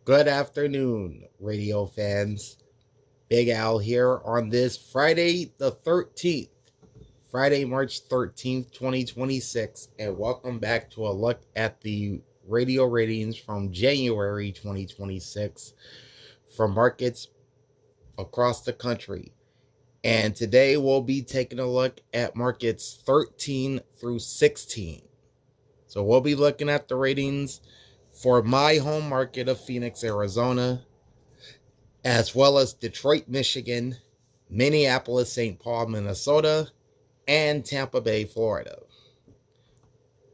Good afternoon, radio fans. Big Al here on this Friday the 13th, Friday, March 13th, 2026, and welcome back to a look at the radio ratings from January 2026 from markets across the country. And today we'll be taking a look at markets 13 through 16. So we'll be looking at the ratings for my home market of Phoenix, Arizona, as well as Detroit, Michigan, Minneapolis-St. Paul, Minnesota, and Tampa Bay, Florida.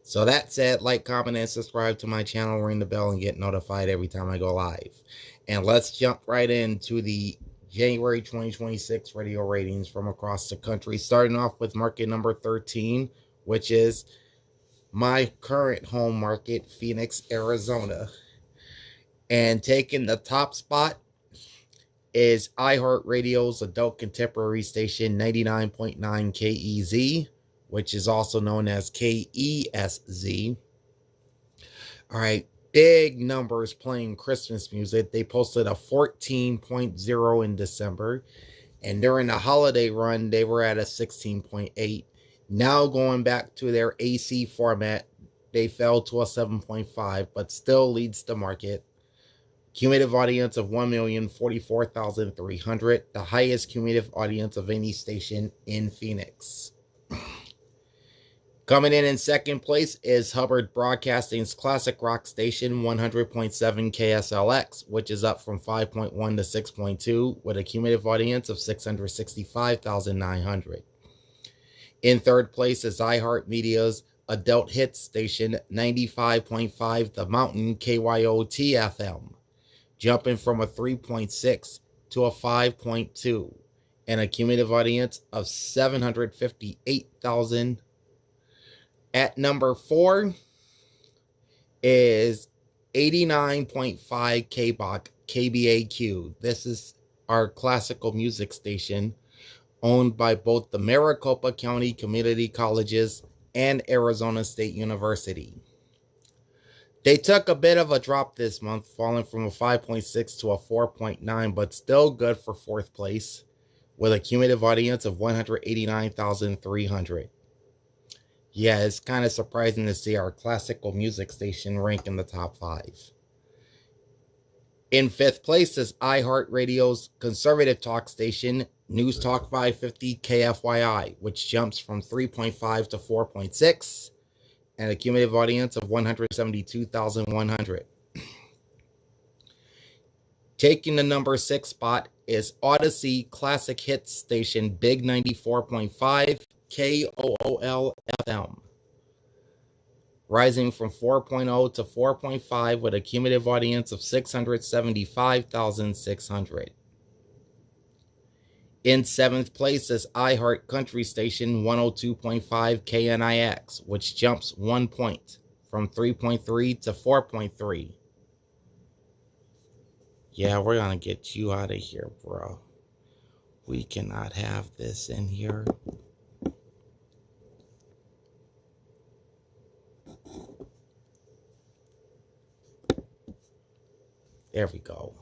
So that said, like, comment, and subscribe to my channel, ring the bell, and get notified every time I go live. And let's jump right into the January 2026 radio ratings from across the country, starting off with market number 13, which is my current home market, Phoenix, Arizona. And taking the top spot is iHeartRadio's adult contemporary station 99.9 KEZ, which is also known as KESZ. All right, big numbers playing Christmas music. They posted a 14.0 in December, and during the holiday run, they were at a 16.8. Now going back to their AC format, they fell to a 7.5, but still leads the market. Cumulative audience of 1,044,300, the highest cumulative audience of any station in Phoenix. Coming in second place is Hubbard Broadcasting's classic rock station 100.7 KSLX, which is up from 5.1 to 6.2 with a cumulative audience of 665,900. In third place is iHeartMedia's adult hit station 95.5 The Mountain KYOT FM, jumping from a 3.6 to a 5.2 and a cumulative audience of 758,000. At number 4 is 89.5 KBAQ. This is our classical music station owned by both the Maricopa County Community Colleges and Arizona State University. They took a bit of a drop this month, falling from a 5.6 to a 4.9, but still good for fourth place with a cumulative audience of 189,300. Yeah, it's kind of surprising to see our classical music station rank in the top 5. In fifth place is iHeartRadio's conservative talk station, News Talk 550 KFYI, which jumps from 3.5 to 4.6. And a cumulative audience of 172,100. Taking the number 6 spot is Odyssey Classic Hits Station Big 94.5 KOOL FM, rising from 4.0 to 4.5 with a cumulative audience of 675,600. In seventh place is iHeart Country Station 102.5 KNIX, which jumps 1 point from 3.3 to 4.3. Yeah, we're going to get you out of here, bro. We cannot have this in here. There we go.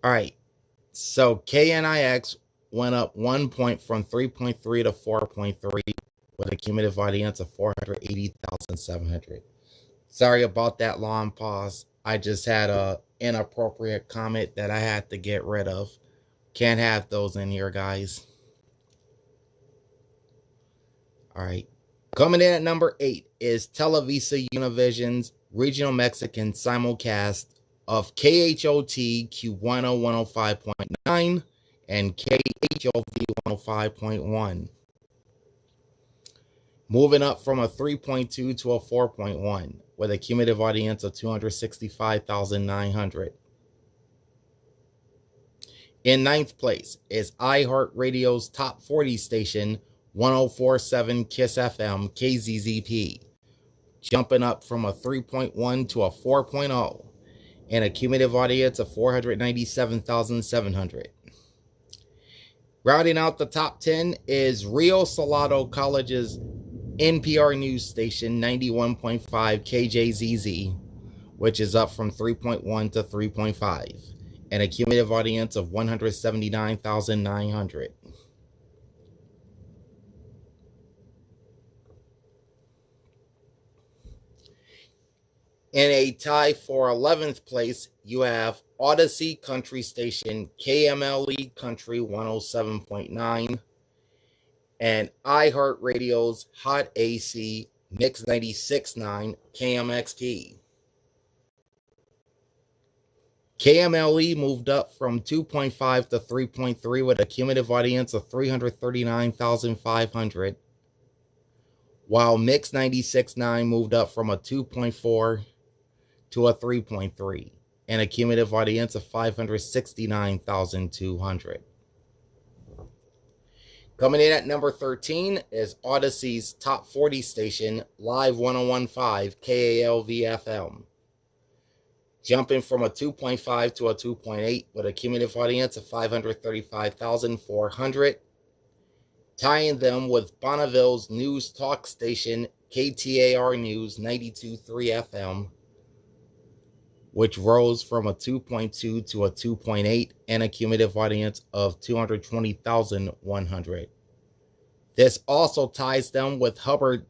All right. So KNIX went up 1 point from 3.3 to 4.3 with a cumulative audience of 480,700. Sorry about that long pause. I just had a inappropriate comment that I had to get rid of. Can't have those in here, guys. All right. Coming in at number 8 is Televisa Univision's regional Mexican simulcast of KHOT Q10 105.9 and KHOV 105.1. Moving up from a 3.2 to a 4.1 with a cumulative audience of 265,900. In ninth place is iHeartRadio's top 40 station 104.7 KISS FM KZZP, jumping up from a 3.1 to a 4.0 and a cumulative audience of 497,700. Rounding out the top 10 is Rio Salado College's NPR news station 91.5 KJZZ which is up from 3.1 to 3.5, and a cumulative audience of 179,900. In a tie for 11th place, you have Odyssey Country Station KMLE Country 107.9 and iHeartRadio's Hot AC Mix 96.9 KMXP. KMLE moved up from 2.5 to 3.3 with a cumulative audience of 339,500, while Mix 96.9 moved up from a 2.4 to a 3.3 and a cumulative audience of 569,200. Coming in at number 13 is Odyssey's Top 40 station, Live 101.5 KALV-FM, jumping from a 2.5 to a 2.8 with a cumulative audience of 535,400, tying them with Bonneville's news talk station, KTAR News 92.3 FM, which rose from a 2.2 to a 2.8 and a cumulative audience of 220,100. This also ties them with Hubbard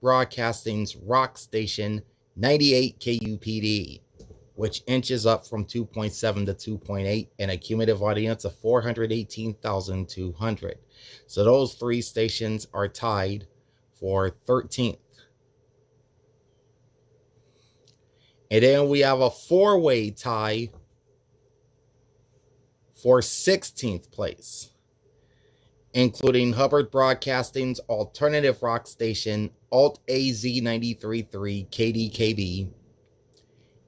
Broadcasting's rock station, 98 KUPD, which inches up from 2.7 to 2.8 and a cumulative audience of 418,200. So those three stations are tied for 13th. And then we have a four-way tie for 16th place, including Hubbard Broadcasting's alternative rock station, Alt AZ 93.3 KDKB,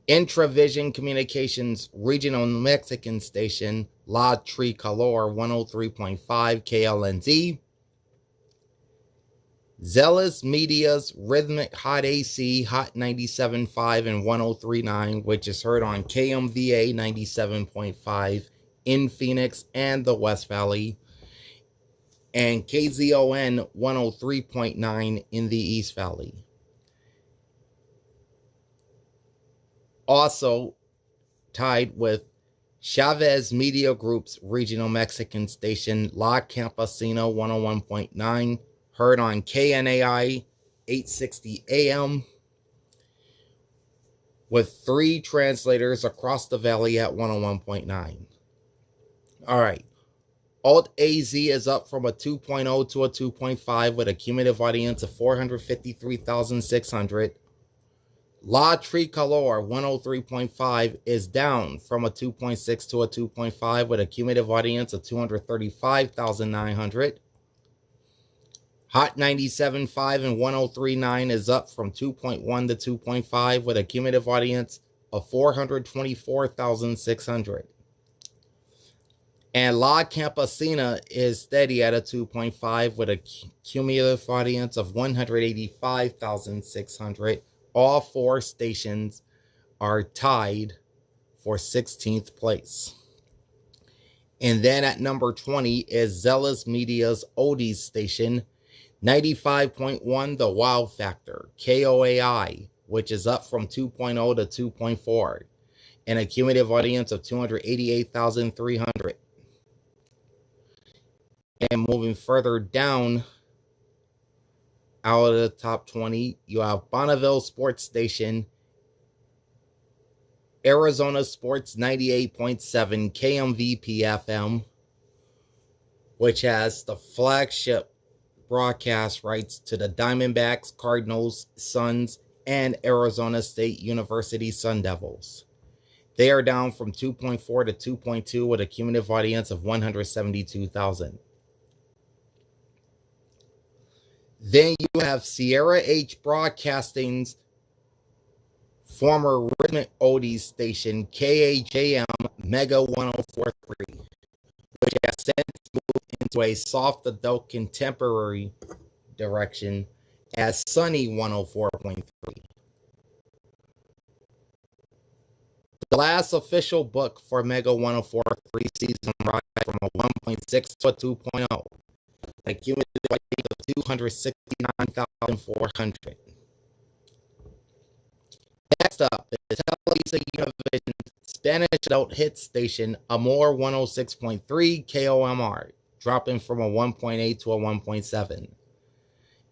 Intravision Communications regional Mexican station, La Tricolor 103.5 KLNZ, Zealous Media's Rhythmic Hot AC, Hot 97.5 and 103.9, which is heard on KMVA 97.5 in Phoenix and the West Valley, and KZON 103.9 in the East Valley. Also tied with Chavez Media Group's regional Mexican station, La Campesina 101.9, heard on KNAI 860 AM, with three translators across the valley at 101.9. All right. Alt AZ is up from a 2.0 to a 2.5 with a cumulative audience of 453,600. La Tricolor 103.5 is down from a 2.6 to a 2.5 with a cumulative audience of 235,900. Hot 97.5 and 103.9 is up from 2.1 to 2.5 with a cumulative audience of 424,600. And La Campesina is steady at a 2.5 with a cumulative audience of 185,600. All four stations are tied for 16th place. And then at number 20 is Zealous Media's Oldies station, 95.1 The Wow Factor, KOAI, which is up from 2.0 to 2.4, and a cumulative audience of 288,300. And moving further down out of the top 20, you have Bonneville Sports Station, Arizona Sports 98.7 KMVP FM, which has the flagship broadcast rights to the Diamondbacks, Cardinals, Suns, and Arizona State University Sun Devils. They are down from 2.4 to 2.2 with a cumulative audience of 172,000. Then you have Sierra H Broadcasting's former rhythmic oldies station, KAJM Mega 104.3, which has since moved into a soft adult contemporary direction as Sunny 104.3. The last official book for Mega 104.3 season rise from a 1.6 to a 2.0. A cumulative audience of 269,400. Next up is Televisa Univision Spanish adult hit station Amor 106.3 KOMR, dropping from a 1.8 to a 1.7,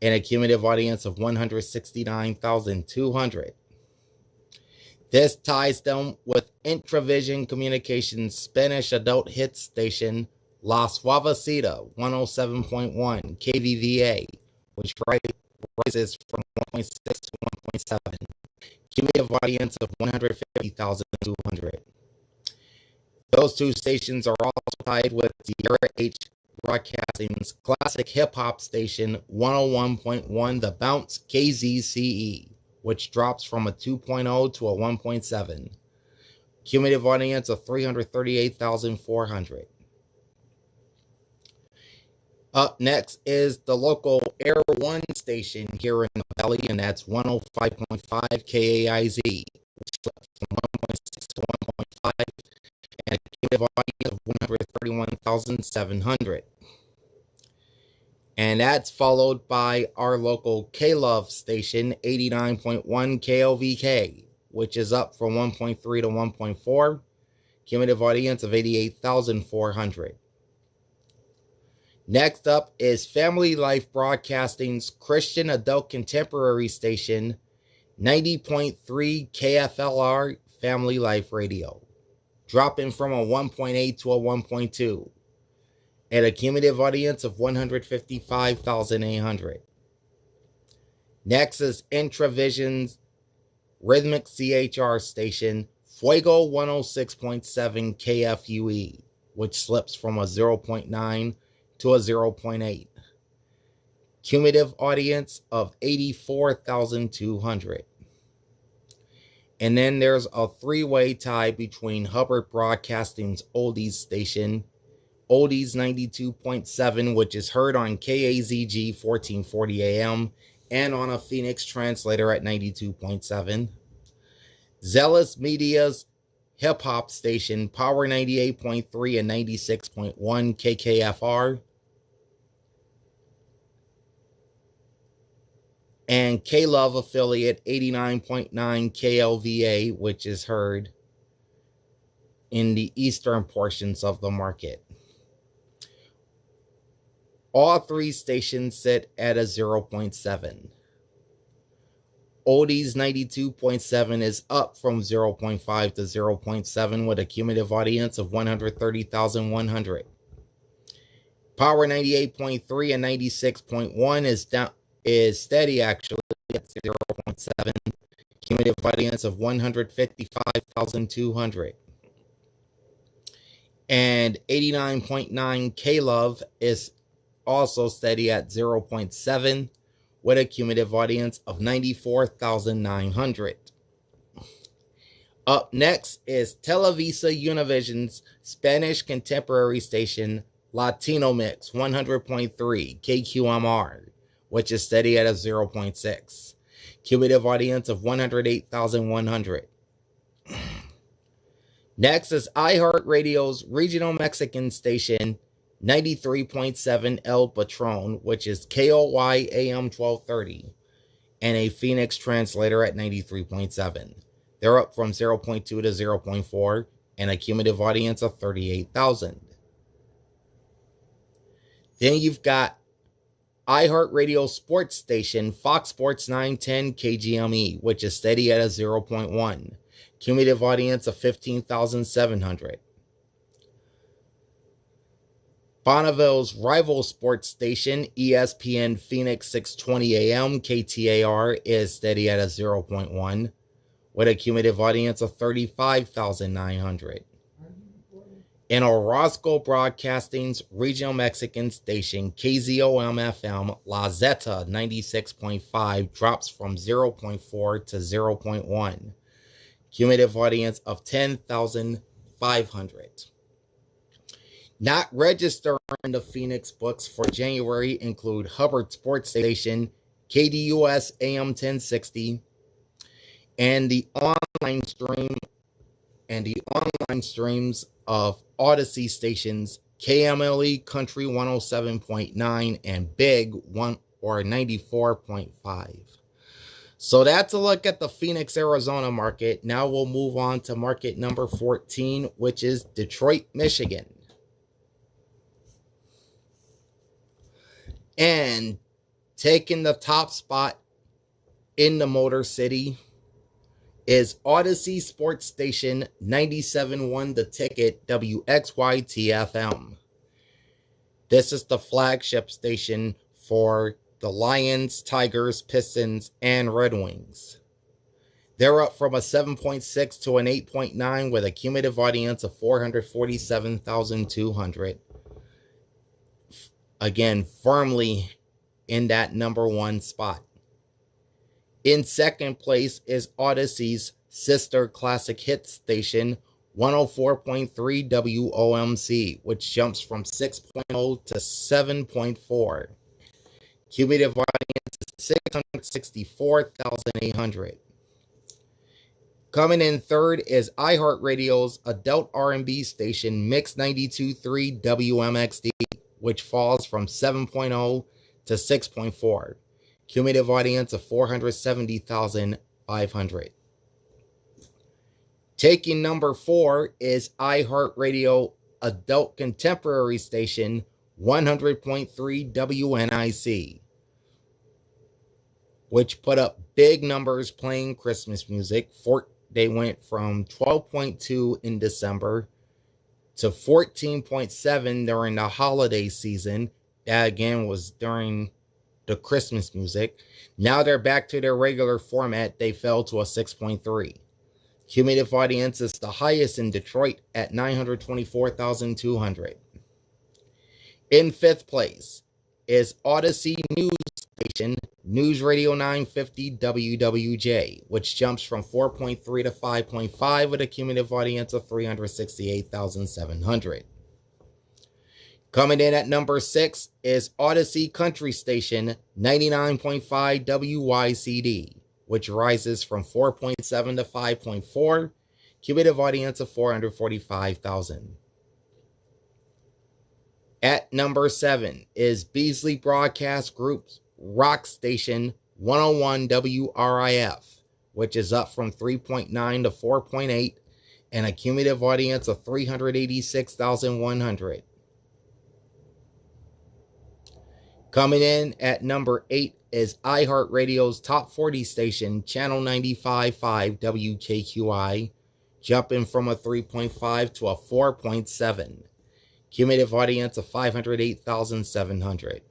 and a cumulative audience of 169,200. This ties them with Intravision Communications Spanish adult hit station La Suavecita 107.1 KVVA, which rises from 1.6 to 1.7. Cumulative audience of 150,200. Those two stations are also tied with Sierra H Broadcasting's classic hip-hop station 101.1 The Bounce KZCE, which drops from a 2.0 to a 1.7. Cumulative audience of 338,400. Up next is the local Air 1 station here in the Valley, and that's 105.5 KAIZ, which slipped from 1.6 to 1.5, and a cumulative audience of 131,700. And that's followed by our local K-Love station, 89.1 KOVK, which is up from 1.3 to 1.4, cumulative audience of 88,400. Next up is Family Life Broadcasting's Christian Adult Contemporary station, 90.3 KFLR Family Life Radio, dropping from a 1.8 to a 1.2, and a cumulative audience of 155,800. Next is Intravision's Rhythmic CHR station, Fuego 106.7 KFUE, which slips from a 0.9 to a 0.8. Cumulative audience of 84,200. And then there's a three-way tie between Hubbard Broadcasting's Oldies station, Oldies 92.7, which is heard on KAZG 1440 AM and on a Phoenix translator at 92.7. Zealous Media's hip-hop station, Power 98.3 and 96.1 KKFR. And K-Love affiliate 89.9 KLVA, which is heard in the eastern portions of the market. All three stations sit at a 0.7. Oldies 92.7 is up from 0.5 to 0.7 with a cumulative audience of 130,100. Power 98.3 and 96.1 is steady actually at 0.7, cumulative audience of 155,200. And 89.9 K-Love is also steady at 0.7 with a cumulative audience of 94,900. Up next is Televisa Univision's Spanish contemporary station Latino Mix 100.3 KQMR, which is steady at a 0.6. Cumulative audience of 108,100. Next is iHeartRadio's regional Mexican station 93.7 El Patron, which is KOY AM 1230, and a Phoenix translator at 93.7. They're up from 0.2 to 0.4, and a cumulative audience of 38,000. Then you've got iHeartRadio sports station Fox Sports 910 KGME, which is steady at a 0.1. Cumulative audience of 15,700. Bonneville's rival sports station, ESPN Phoenix 620 AM KTAR, is steady at a 0.1 with a cumulative audience of 35,900. And Orozco Broadcasting's regional Mexican station, KZOM-FM La Zeta 96.5, drops from 0.4 to 0.1. Cumulative audience of 10,500. Not registering the Phoenix books for January include Hubbard Sports Station, KDUS AM 1060, and the online streams of Odyssey stations KMLE Country 107.9 and Big 1 or 94.5. So that's a look at the Phoenix, Arizona market. Now we'll move on to market number 14, which is Detroit, Michigan. And taking the top spot in the Motor City is Odyssey Sports Station 97.1 The Ticket WXYT-FM. This is the flagship station for the Lions, Tigers, Pistons, and Red Wings. They're up from a 7.6 to an 8.9 with a cumulative audience of 447,200. Again, firmly in that number one spot. In second place is Odyssey's sister classic hit station, 104.3 WOMC, which jumps from 6.0 to 7.4. Cumulative audience is 664,800. Coming in third is iHeartRadio's adult R&B station, Mix 92.3 WMXD, which falls from 7.0 to 6.4. Cumulative audience of 470,500. Taking number 4 is iHeartRadio adult contemporary station, 100.3 WNIC, which put up big numbers playing Christmas music. They went from 12.2 in December to 14.7 during the holiday season. That again was during the Christmas music. Now they're back to their regular format. They fell to a 6.3. Cumulative audience is the highest in Detroit at 924,200. In fifth place is Odyssey News Station, News Radio 950 WWJ, which jumps from 4.3 to 5.5 with a cumulative audience of 368,700. Coming in at number 6 is Odyssey Country Station, 99.5 WYCD, which rises from 4.7 to 5.4, cumulative audience of 445,000. At number 7 is Beasley Broadcast Group's rock station, 101 WRIF, which is up from 3.9 to 4.8, and a cumulative audience of 386,100. Coming in at number 8 is iHeartRadio's top 40 station, Channel 95.5 WKQI, jumping from a 3.5 to a 4.7. Cumulative audience of 508,700.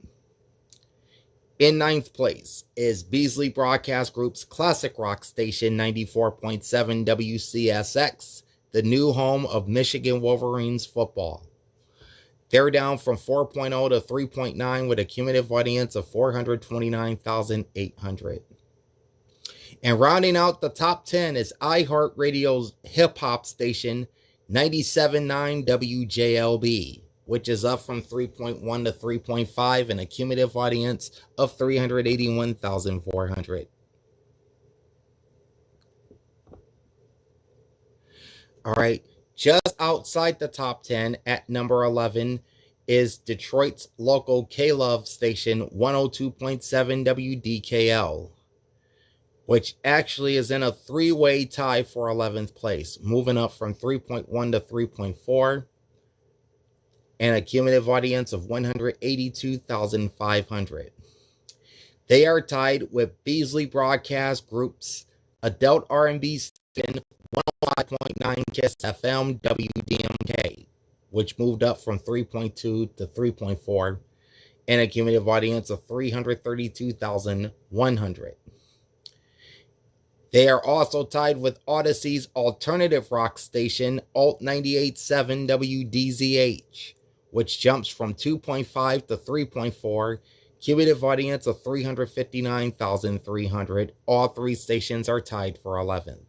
In ninth place is Beasley Broadcast Group's classic rock station, 94.7 WCSX, the new home of Michigan Wolverines football. They're down from 4.0 to 3.9 with a cumulative audience of 429,800. And rounding out the top 10 is iHeartRadio's hip-hop station, 97.9 WJLB, which is up from 3.1 to 3.5 and a cumulative audience of 381,400. All right. Just outside the top 10 at number 11 is Detroit's local K-Love station, 102.7 WDKL, which actually is in a three-way tie for 11th place, moving up from 3.1 to 3.4, and a cumulative audience of 182,500. They are tied with Beasley Broadcast Group's adult R&B station, 105.9 KISS FM WDMK, which moved up from 3.2 to 3.4, and a cumulative audience of 332,100. They are also tied with Odyssey's alternative rock station, Alt 98.7 WDZH, which jumps from 2.5 to 3.4, cumulative audience of 359,300. All three stations are tied for 11th.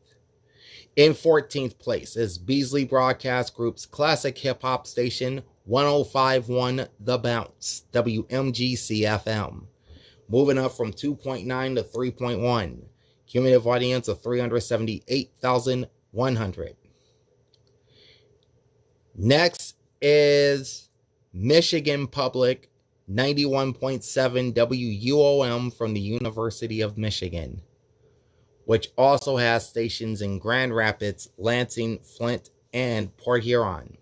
In 14th place is Beasley Broadcast Group's classic hip-hop station, 105.1 The Bounce, WMGC-FM, moving up from 2.9 to 3.1, cumulative audience of 378,100. Next is Michigan Public, 91.7 WUOM from the University of Michigan, which also has stations in Grand Rapids, Lansing, Flint, and Port Huron.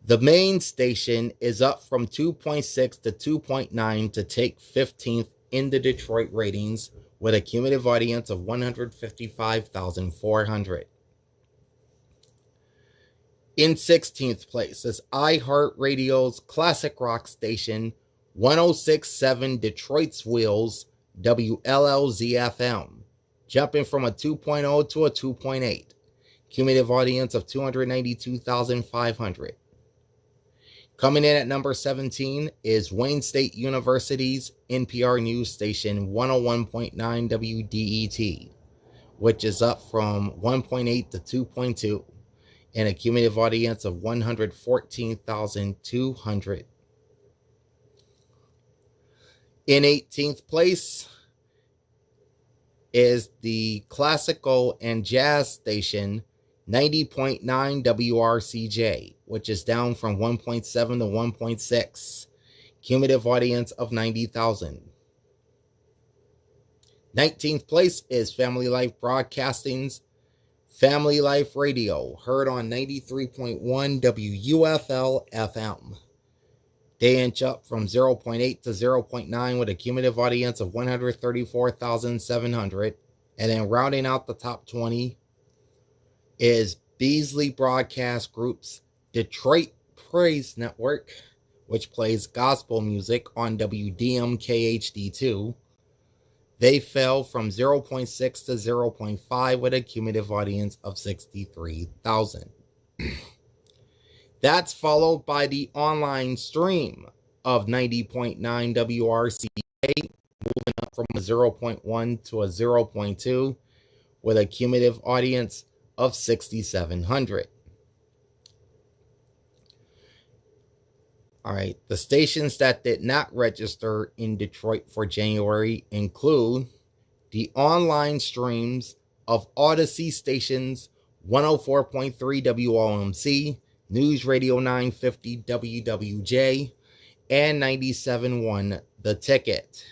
The main station is up from 2.6 to 2.9 to take 15th in the Detroit ratings with a cumulative audience of 155,400. In 16th place is iHeartRadio's classic rock station 106.7 Detroit's Wheels WLLZ-FM, jumping from a 2.0 to a 2.8, cumulative audience of 292,500. Coming in at number 17 is Wayne State University's NPR news station 101.9 WDET, which is up from 1.8 to 2.2, and a cumulative audience of 114,200. In 18th place is the classical and jazz station 90.9 WRCJ, which is down from 1.7 to 1.6. Cumulative audience of 90,000. 19th place is Family Life Broadcasting's Family Life Radio, heard on 93.1 WUFL FM. They inch up from 0.8 to 0.9 with a cumulative audience of 134,700. And then rounding out the top 20 is Beasley Broadcast Group's Detroit Praise Network, which plays gospel music on WDMKHD2. They fell from 0.6 to 0.5 with a cumulative audience of 63,000. That's followed by the online stream of 90.9 WRCA, moving up from a 0.1 to a 0.2 with a cumulative audience of 6,700. All right, the stations that did not register in Detroit for January include the online streams of Odyssey stations 104.3 WOMC, News Radio 950 WWJ, and 97.1 The Ticket.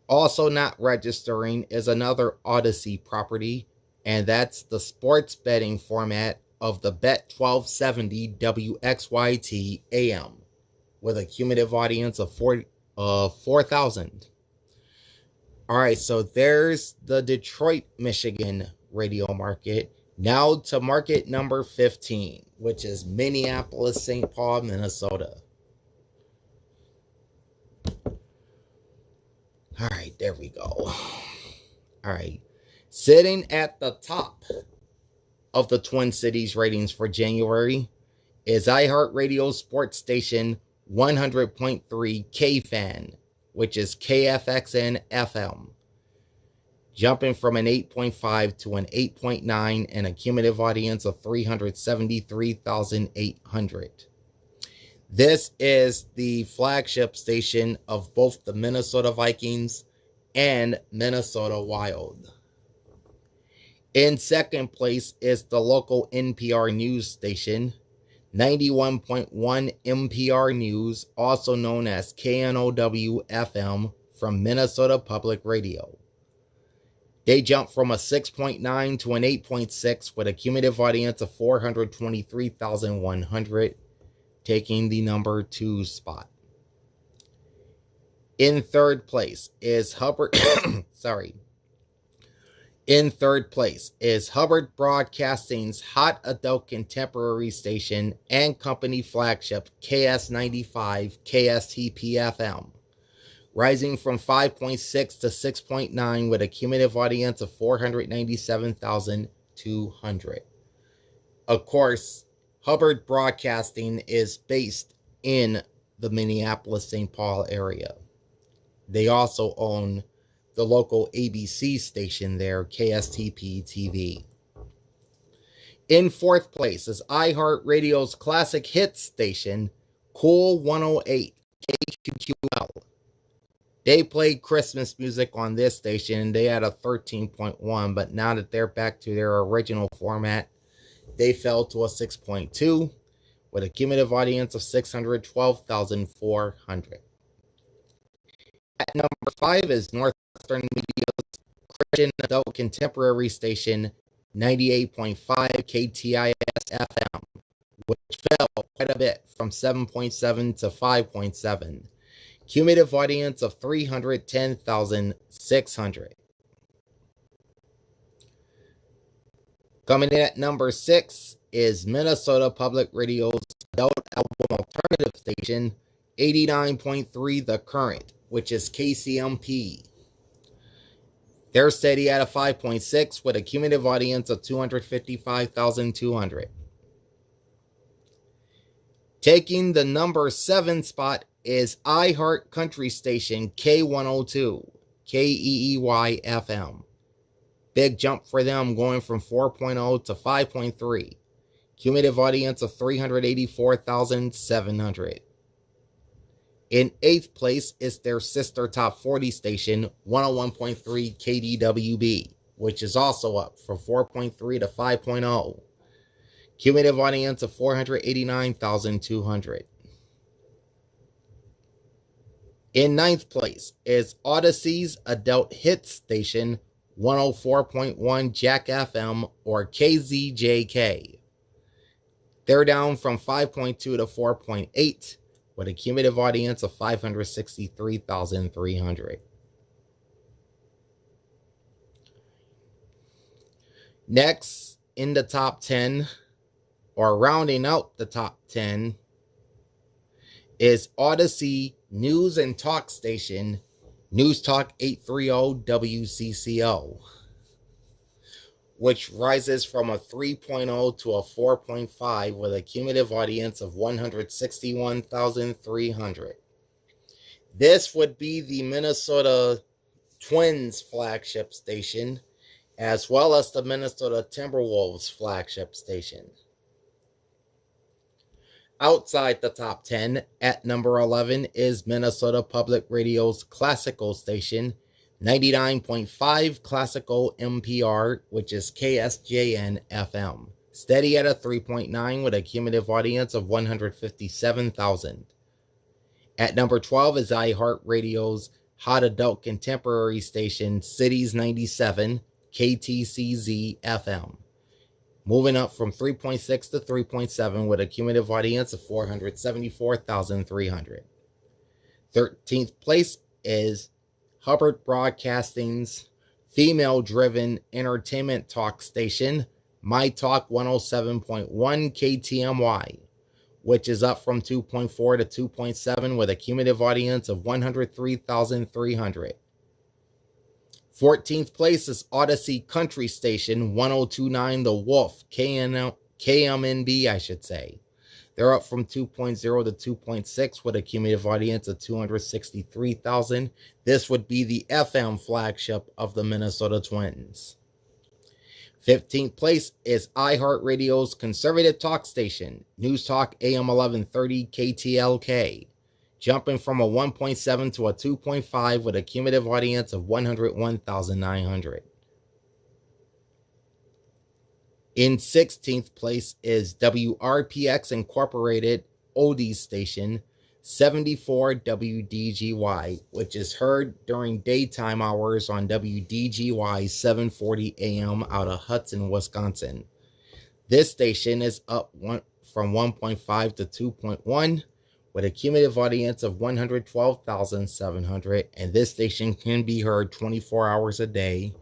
Also not registering is another Odyssey property, and that's the sports betting format of the Bet 1270 WXYT AM, with a cumulative audience of 4,000. All right, so there's the Detroit, Michigan radio market. Now to market number 15, which is Minneapolis-St. Paul, Minnesota. All right, there we go. All right. Sitting at the top of the Twin Cities ratings for January is iHeartRadio sports station 100.3 KFan, which is KFXN FM, jumping from an 8.5 to an 8.9 and a cumulative audience of 373,800. This is the flagship station of both the Minnesota Vikings and Minnesota Wild. In second place is the local NPR news station, 91.1 NPR News, also known as KNOW-FM, from Minnesota Public Radio. They jumped from a 6.9 to an 8.6 with a cumulative audience of 423,100, taking the number 2 spot. In third place is Hubbard Broadcasting's Hot Adult Contemporary Station and company flagship KS95 KSTP-FM, rising from 5.6 to 6.9 with a cumulative audience of 497,200. Of course, Hubbard Broadcasting is based in the Minneapolis-St. Paul area. They also own the local ABC station there, KSTP-TV. In fourth place is iHeartRadio's classic hits station, Cool 108 KQQL. They played Christmas music on this station, and they had a 13.1, but now that they're back to their original format, they fell to a 6.2 with a cumulative audience of 612,400. At number 5 is Northern Media's Christian Adult Contemporary Station 98.5 KTIS FM, which fell quite a bit from 7.7 to 5.7. Cumulative audience of 310,600. Coming in at number 6 is Minnesota Public Radio's Adult Album Alternative Station 89.3 The Current, which is KCMP. They're steady at a 5.6 with a cumulative audience of 255,200. Taking the number 7 spot is iHeart Country Station K102, KEEY FM. Big jump for them, going from 4.0 to 5.3. Cumulative audience of 384,700. In 8th place is their sister top 40 station, 101.3 KDWB, which is also up from 4.3 to 5.0. Cumulative audience of 489,200. In 9th place is Odyssey's adult hit station, 104.1 Jack FM or KZJK. They're down from 5.2 to 4.8 with a cumulative audience of 563,300. Next in the top 10, or rounding out the top 10, is Odyssey News and Talk Station, News Talk 830 WCCO, which rises from a 3.0 to a 4.5 with a cumulative audience of 161,300. This would be the Minnesota Twins flagship station, as well as the Minnesota Timberwolves flagship station. Outside the top 10, at number 11 is Minnesota Public Radio's classical station, 99.5 Classical MPR, which is KSJN FM. Steady at a 3.9 with a cumulative audience of 157,000. At number 12 is iHeartRadio's Hot Adult Contemporary station, Cities 97, KTCZ FM. Moving up from 3.6 to 3.7 with a cumulative audience of 474,300. 13th place is Hubbard Broadcasting's female-driven entertainment talk station, My Talk 107.1 KTMY, which is up from 2.4 to 2.7 with a cumulative audience of 103,300. 14th place is Odyssey Country Station 102.9 The Wolf, KMNB, I should say. They're up from 2.0 to 2.6 with a cumulative audience of 263,000. This would be the FM flagship of the Minnesota Twins. 15th place is iHeartRadio's conservative talk station, News Talk AM 1130 KTLK, jumping from a 1.7 to a 2.5 with a cumulative audience of 101,900. In 16th place is WRPX Incorporated Oldies Station, 74 WDGY, which is heard during daytime hours on WDGY 740 AM out of Hudson, Wisconsin. This station is up from 1.5 to 2.1 with a cumulative audience of 112,700, and this station can be heard 24 hours a day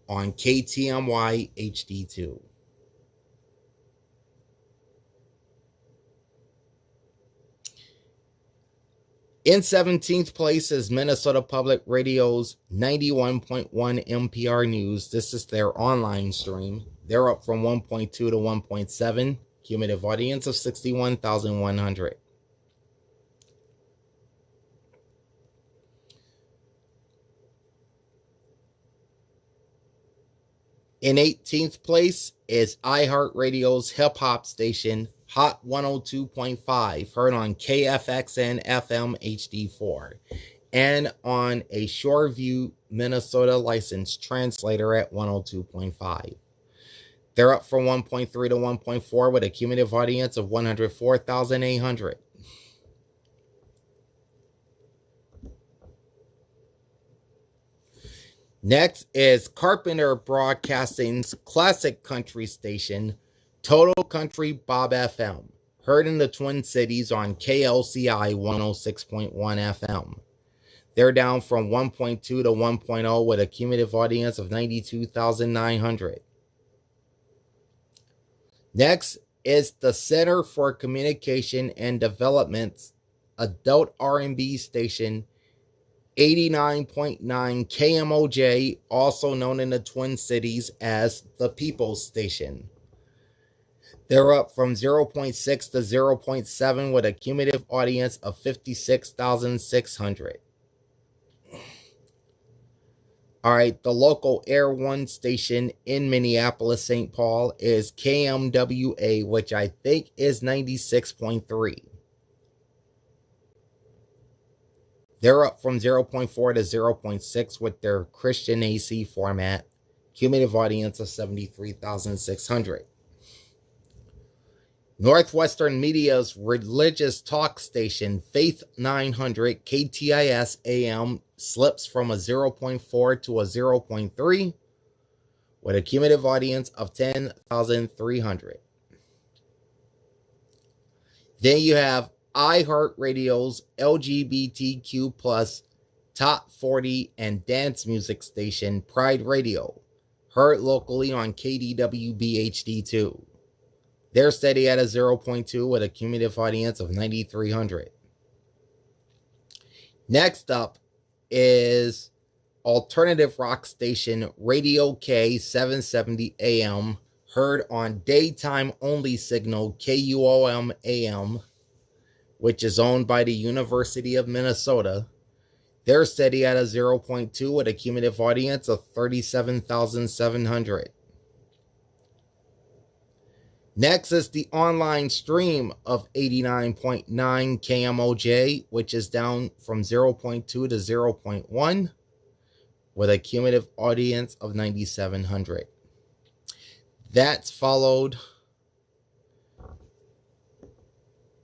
on KTMY HD2. In 17th place is Minnesota Public Radio's 91.1 MPR News. This is their online stream. They're up from 1.2 to 1.7, cumulative audience of 61,100. In 18th place is iHeartRadio's hip-hop station, Hot 102.5, heard on KFXN FM HD4, and on a Shoreview, Minnesota licensed translator at 102.5. They're up from 1.3 to 1.4 with a cumulative audience of 104,800. Next is Carpenter Broadcasting's classic country station, Total Country Bob FM, heard in the Twin Cities on KLCI 106.1 FM. They're down from 1.2 to 1.0 with a cumulative audience of 92,900. Next is the Center for Communication and Development's adult R&B station, 89.9 KMOJ, also known in the Twin Cities as the People's Station. They're up from 0.6 to 0.7 with a cumulative audience of 56,600. All right, the local Air One station in Minneapolis-St. Paul is KMWA, which I think is 96.3. They're up from 0.4 to 0.6 with their Christian AC format. Cumulative audience of 73,600. Northwestern Media's religious talk station, Faith 900 KTIS AM, slips from a 0.4 to a 0.3 with a cumulative audience of 10,300. Then you have iHeartRadio's LGBTQ plus Top 40 and dance music station, Pride Radio, heard locally on KDWB-HD2. They're steady at a 0.2 with a cumulative audience of 9,300. Next up is alternative rock station Radio K 770 AM, heard on daytime only signal KUOM AM, which is owned by the University of Minnesota. They're steady at a 0.2 with a cumulative audience of 37,700. Next is the online stream of 89.9 KMOJ, which is down from 0.2 to 0.1 with a cumulative audience of 9,700. That's followed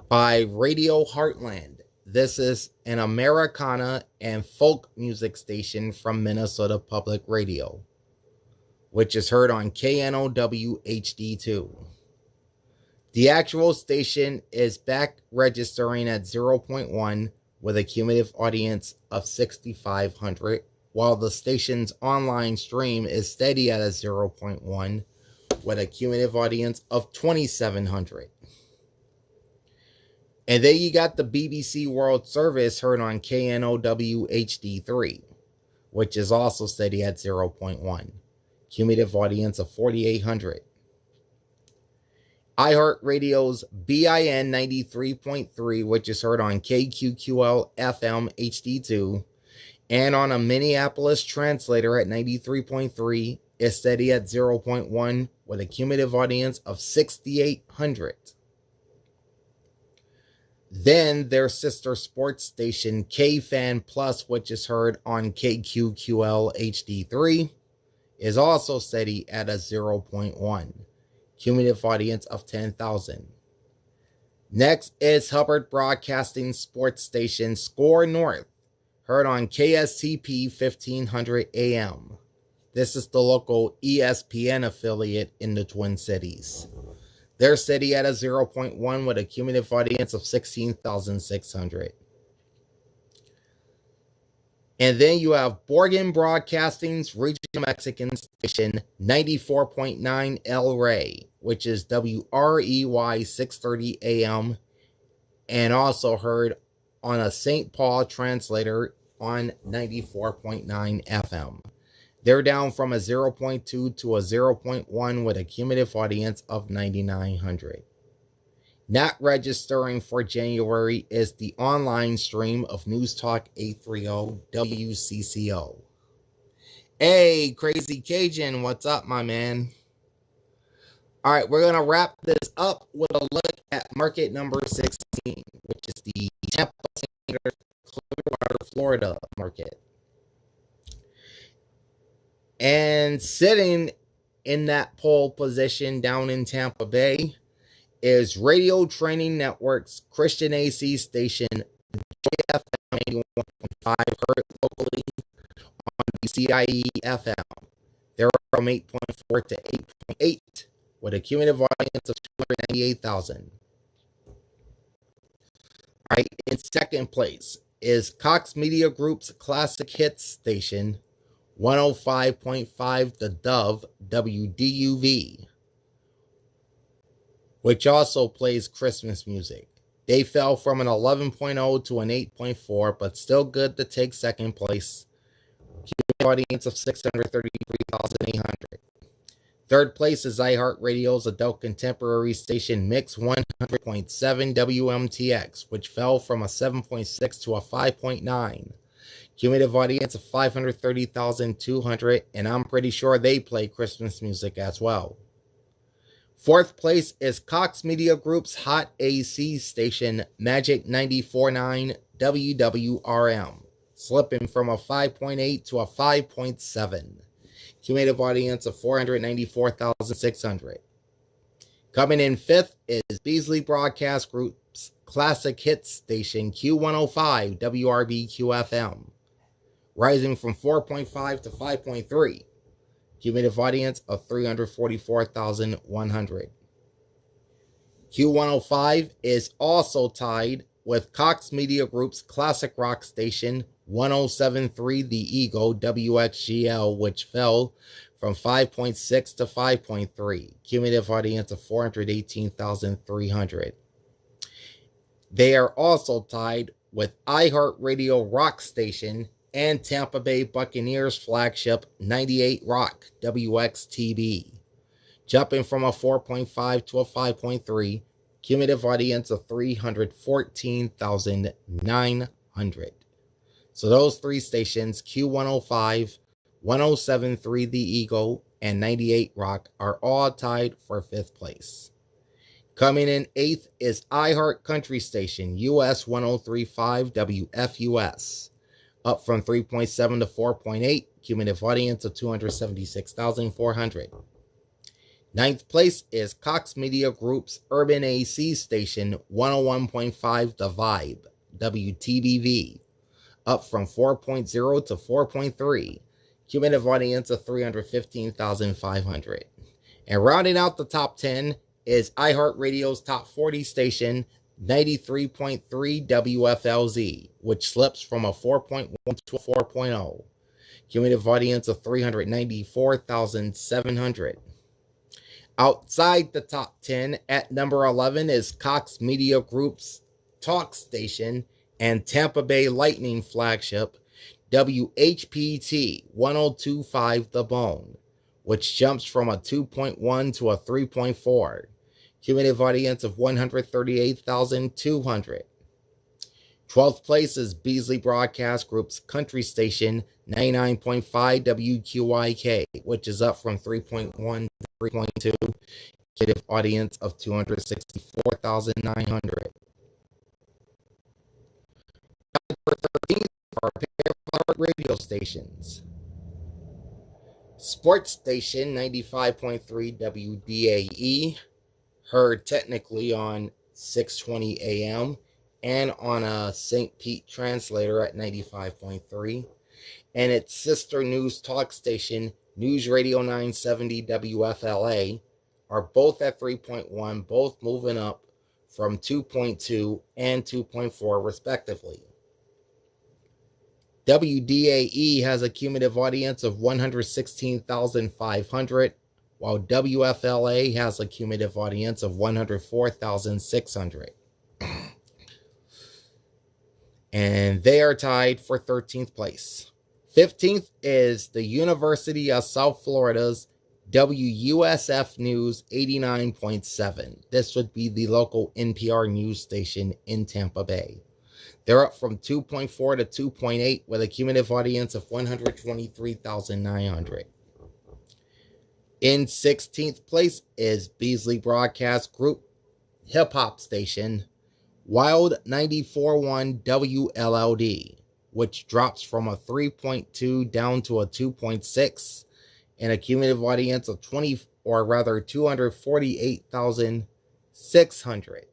by Radio Heartland. This is an Americana and folk music station from Minnesota Public Radio, which is heard on KNOW HD2. The actual station is back registering at 0.1 with a cumulative audience of 6,500, while the station's online stream is steady at a 0.1 with a cumulative audience of 2,700. And then you got the BBC World Service heard on KNOW HD3, which is also steady at 0.1. Cumulative audience of 4,800. iHeartRadio's BIN 93.3, which is heard on KQQL FM HD2, and on a Minneapolis translator at 93.3, is steady at 0.1 with a cumulative audience of 6,800. Then their sister sports station, KFan Plus, which is heard on KQQL HD3, is also steady at a 0.1. Cumulative audience of 10,000. Next is Hubbard Broadcasting sports station, Score North, heard on KSTP 1500 AM. This is the local ESPN affiliate in the Twin Cities. They're steady at a 0.1 with a cumulative audience of 16,600. And then you have Borgen Broadcasting's regional Mexican station, 94.9 El Rey, which is WREY 630 AM, and also heard on a St. Paul translator on 94.9 FM. They're down from a 0.2 to a 0.1 with a cumulative audience of 9,900. Not registering for January is the online stream of News Talk 830 WCCO. Hey, Crazy Cajun, what's up, my man? All right, we're going to wrap this up with a look at market number 16, which is the Tampa-St. Clearwater, Florida market. And sitting in that pole position down in Tampa Bay is Radio Training Network's Christian AC station, JFM 81.5, heard locally on the WCIE FM. They're up from 8.4 to 8.8 with a cumulative audience of 298,000. All right, in second place is Cox Media Group's classic hits station, 105.5 The Dove WDUV, which also plays Christmas music. They fell from an 11.0 to an 8.4, but still good to take second place. Audience of 633,800. Third place is iHeartRadio's adult contemporary station Mix 100.7 WMTX, which fell from a 7.6 to a 5.9. Cumulative audience of 530,200, and I'm pretty sure they play Christmas music as well. Fourth place is Cox Media Group's Hot AC station Magic 94.9 WWRM, slipping from a 5.8 to a 5.7. Cumulative audience of 494,600. Coming in fifth is Beasley Broadcast Group's classic hits station Q105 WRBQ-FM, rising from 4.5 to 5.3. Cumulative audience of 344,100. Q105 is also tied with Cox Media Group's classic rock station 107.3 The Eagle WXGL, which fell from 5.6 to 5.3. Cumulative audience of 418,300. They are also tied with iHeartRadio rock station and Tampa Bay Buccaneers flagship 98 Rock WXTB, jumping from a 4.5 to a 5.3. Cumulative audience of 314,900. So those three stations, Q105, 107.3 The Eagle, and 98 Rock, are all tied for fifth place. Coming in eighth is iHeart Country Station, US 103.5 WFUS, up from 3.7 to 4.8, cumulative audience of 276,400. Ninth place is Cox Media Group's Urban AC Station, 101.5 The Vibe, WTBV, up from 4.0 to 4.3, cumulative audience of 315,500. And rounding out the top 10 is iHeartRadio's top 40 station, 93.3 WFLZ, which slips from a 4.1 to a 4.0, cumulative audience of 394,700. Outside the top 10, at number 11 is Cox Media Group's talk station and Tampa Bay Lightning flagship, WHPT 102.5 The Bone, which jumps from a 2.1 to a 3.4, cumulative audience of 138,200. 12th place is Beasley Broadcast Group's country station, 99.5 WQIK, which is up from 3.1 to 3.2, cumulative audience of 264,900. Number 13 are radio stations. Sports station 95.3 WDAE, heard technically on 6:20 a.m. and on a St. Pete translator at 95.3, and its sister news talk station, News Radio 970 WFLA, are both at 3.1, both moving up from 2.2 and 2.4 respectively. WDAE has a cumulative audience of 116,500, while WFLA has a cumulative audience of 104,600. And they are tied for 13th place. 15th is the University of South Florida's WUSF News 89.7. This would be the local NPR news station in Tampa Bay. They're up from 2.4 to 2.8 with a cumulative audience of 123,900. In 16th place is Beasley Broadcast Group hip hop station, Wild 94.1 WLLD, which drops from a 3.2 down to a 2.6 and a cumulative audience of 248,600.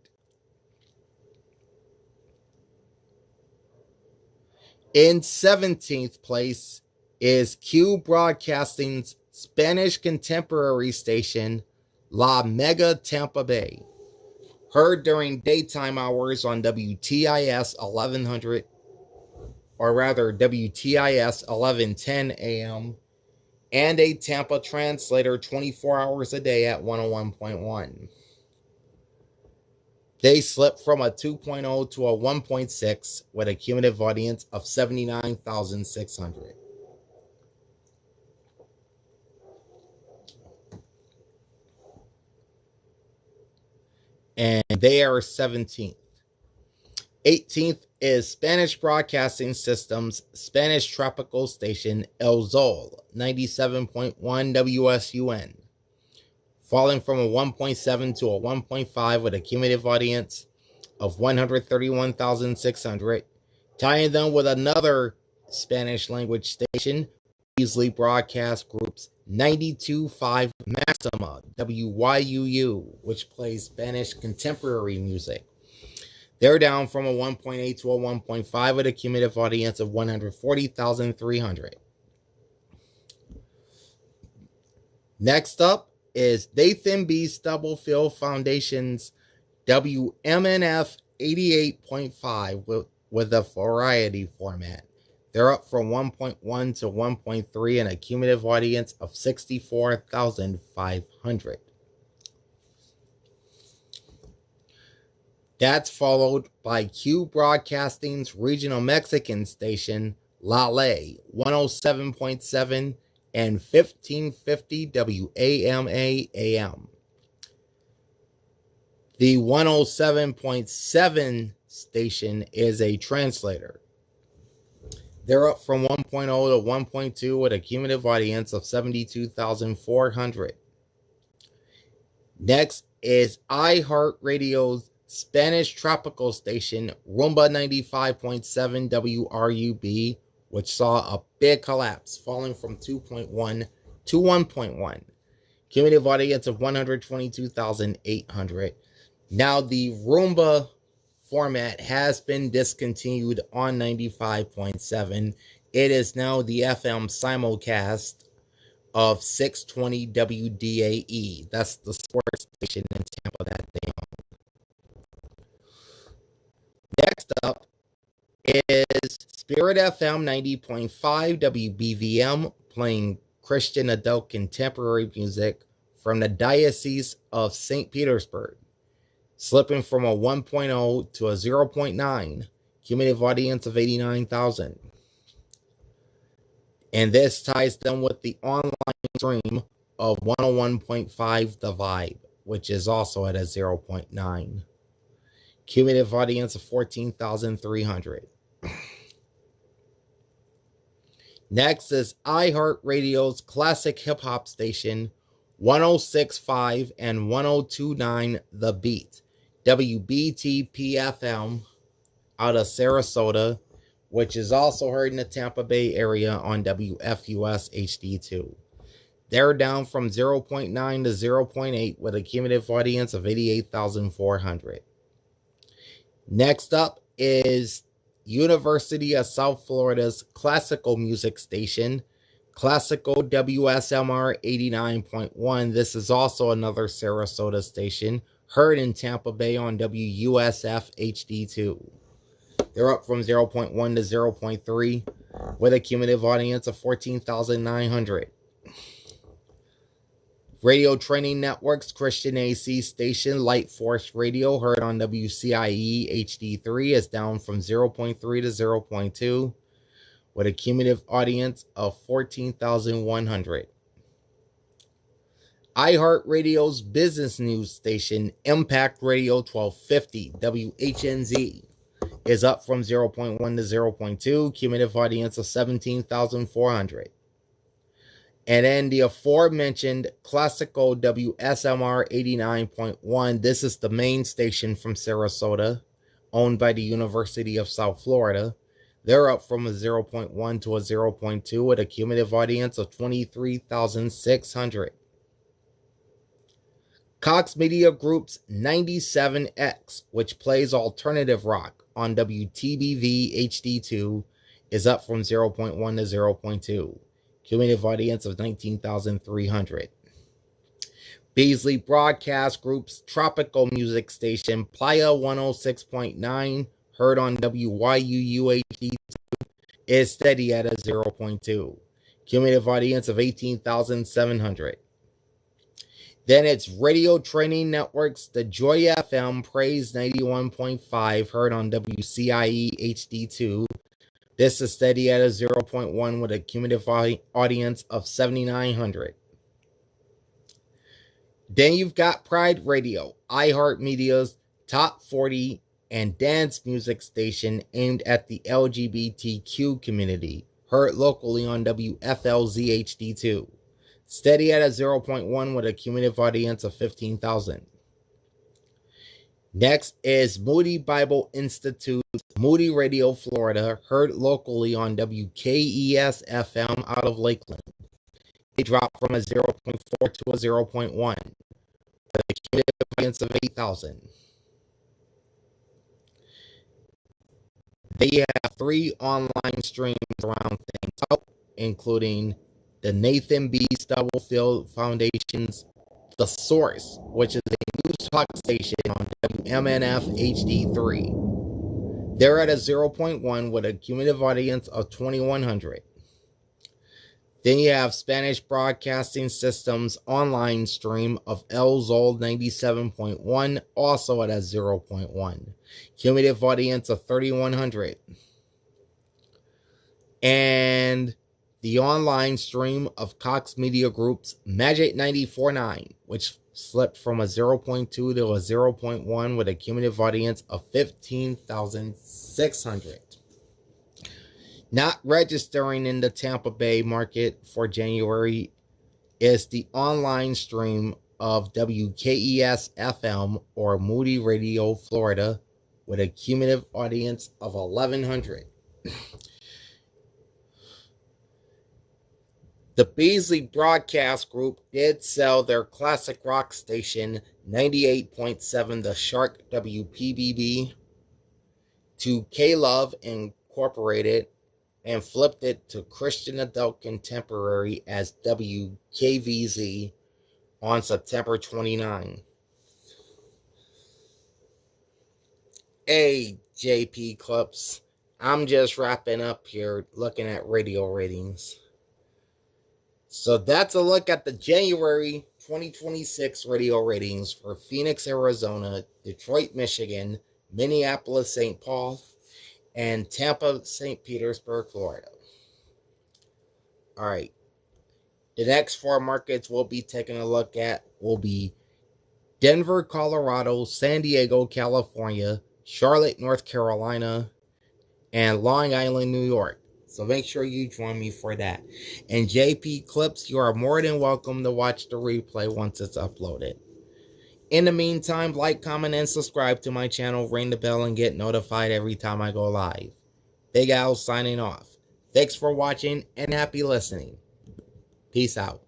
In 17th place is Q Broadcasting's Spanish contemporary station, La Mega Tampa Bay. Heard during daytime hours on WTIS 1100, or rather WTIS 1110 AM, and a Tampa translator 24 hours a day at 101.1. They slipped from a 2.0 to a 1.6 with a cumulative audience of 79,600. And they are 17th. 18th is Spanish Broadcasting System's Spanish tropical station El Zol, 97.1 WSUN, falling from a 1.7 to a 1.5 with a cumulative audience of 131,600, tying them with another Spanish language station, Beasley Broadcast Group's 92.5 Maxima, WYUU, which plays Spanish contemporary music. They're down from a 1.8 to a 1.5 with a cumulative audience of 140,300. Next up is Nathan B. Stubblefield Foundation's WMNF 88.5 with a variety format. They're up from 1.1 to 1.3 and a cumulative audience of 64,500. That's followed by Q Broadcasting's regional Mexican station, La Ley, 107.7 and 1550 WAMA AM. The 107.7 station is a translator. They're up from 1.0 to 1.2 with a cumulative audience of 72,400. Next is iHeartRadio's Spanish tropical station, Rumba 95.7 WRUB, which saw a big collapse, falling from 2.1 to 1.1. Cumulative audience of 122,800. Now, the Rumba format has been discontinued on 95.7. It is now the FM simulcast of 620 WDAE. That's the sports station in Tampa that they own. Next up is Spirit FM 90.5 WBVM, playing Christian adult contemporary music from the Diocese of St. Petersburg, slipping from a 1.0 to a 0.9, cumulative audience of 89,000. And this ties them with the online stream of 101.5 The Vibe, which is also at a 0.9. Cumulative audience of 14,300. Next is iHeartRadio's classic hip-hop station, 106.5 and 102.9 The Beat, WBTP-FM, out of Sarasota, which is also heard in the Tampa Bay area on WFUS HD2. They're down from 0.9 to 0.8 with a cumulative audience of 88,400. Next up is University of South Florida's classical music station, Classical WSMR 89.1. This is also another Sarasota station, heard in Tampa Bay on WUSF HD2. They're up from 0.1 to 0.3 with a cumulative audience of 14,900. Radio Training Network's Christian AC station, Light Force Radio, heard on WCIE HD3, is down from 0.3 to 0.2 with a cumulative audience of 14,100. iHeartRadio's business news station, Impact Radio 1250, WHNZ, is up from 0.1 to 0.2, cumulative audience of 17,400. And then the aforementioned classical WSMR 89.1, this is the main station from Sarasota, owned by the University of South Florida. They're up from a 0.1 to a 0.2 with a cumulative audience of 23,600. Cox Media Group's 97X, which plays alternative rock on WTBV HD2, is up from 0.1 to 0.2. cumulative audience of 19,300. Beasley Broadcast Group's tropical music station, Playa 106.9, heard on WYUUHD, is steady at a 0.2. Cumulative audience of 18,700. Then it's Radio Training Networks, the Joy FM Praise 91.5, heard on WCIE HD2. This is steady at a 0.1 with a cumulative audience of 7,900. Then you've got Pride Radio, iHeartMedia's top 40 and dance music station aimed at the LGBTQ community, heard locally on WFLZ-HD2. Steady at a 0.1 with a cumulative audience of 15,000. Next is Moody Bible Institute's Moody Radio, Florida, heard locally on WKES-FM out of Lakeland. They dropped from a 0.4 to a 0.1 with a cumulative audience of 8,000. They have 3 online streams around things out, including the Nathan B. Stubblefield Foundation's The Source, which is a news talk station on WMNF HD3. They're at a 0.1 with a cumulative audience of 2,100. Then you have Spanish Broadcasting System's online stream of El Zol 97.1, also at a 0.1. Cumulative audience of 3,100. And the online stream of Cox Media Group's Magic 94.9, which slipped from a 0.2 to a 0.1 with a cumulative audience of 15,600. Not registering in the Tampa Bay market for January is the online stream of WKES-FM or Moody Radio, Florida, with a cumulative audience of 1,100. The Beasley Broadcast Group did sell their classic rock station 98.7 The Shark WPBB to K-Love Incorporated and flipped it to Christian Adult Contemporary as WKVZ on September 29. Hey, JP Clips, I'm just wrapping up here looking at radio ratings. So that's a look at the January 2026 radio ratings for Phoenix, Arizona, Detroit, Michigan, Minneapolis-St. Paul, and Tampa-St. Petersburg, Florida. All right. The next 4 markets we'll be taking a look at will be Denver, Colorado, San Diego, California, Charlotte, North Carolina, and Long Island, New York. So make sure you join me for that. And JP Clips, you are more than welcome to watch the replay once it's uploaded. In the meantime, like, comment, and subscribe to my channel, ring the bell, and get notified every time I go live. Big Al signing off. Thanks for watching and happy listening. Peace out.